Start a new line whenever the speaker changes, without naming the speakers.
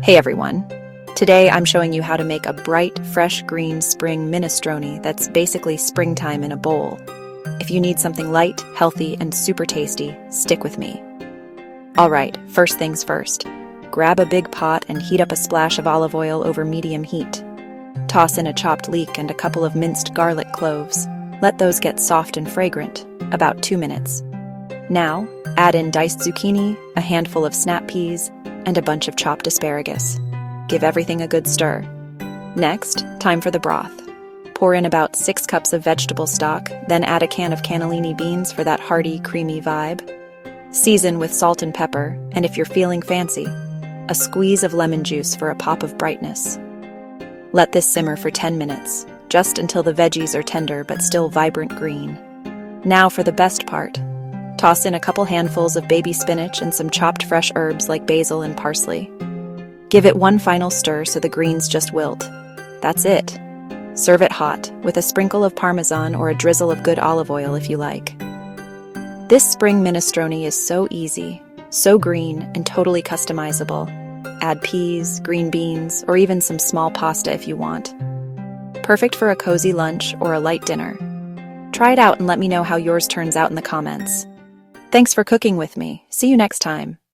Hey everyone! Today I'm showing you how to make a bright, fresh green spring minestrone that's basically springtime in a bowl. If you need something light, healthy, and super tasty, stick with me. Alright, first things first. Grab a big pot and heat up a splash of olive oil over medium heat. Toss in a chopped leek and a couple of minced garlic cloves. Let those get soft and fragrant, about 2 minutes. Now, add in diced zucchini, a handful of snap peas, and a bunch of chopped asparagus. Give everything a good stir. Next, time for the broth. Pour in about 6 cups of vegetable stock, then add a can of cannellini beans for that hearty, creamy vibe. Season with salt and pepper, and if you're feeling fancy, a squeeze of lemon juice for a pop of brightness. Let this simmer for 10 minutes, just until the veggies are tender but still vibrant green. Now for the best part. Toss in a couple handfuls of baby spinach and some chopped fresh herbs like basil and parsley. Give it one final stir so the greens just wilt. That's it. Serve it hot, with a sprinkle of Parmesan or a drizzle of good olive oil if you like. This spring minestrone is so easy, so green, and totally customizable. Add peas, green beans, or even some small pasta if you want. Perfect for a cozy lunch or a light dinner. Try it out and let me know how yours turns out in the comments. Thanks for cooking with me. See you next time.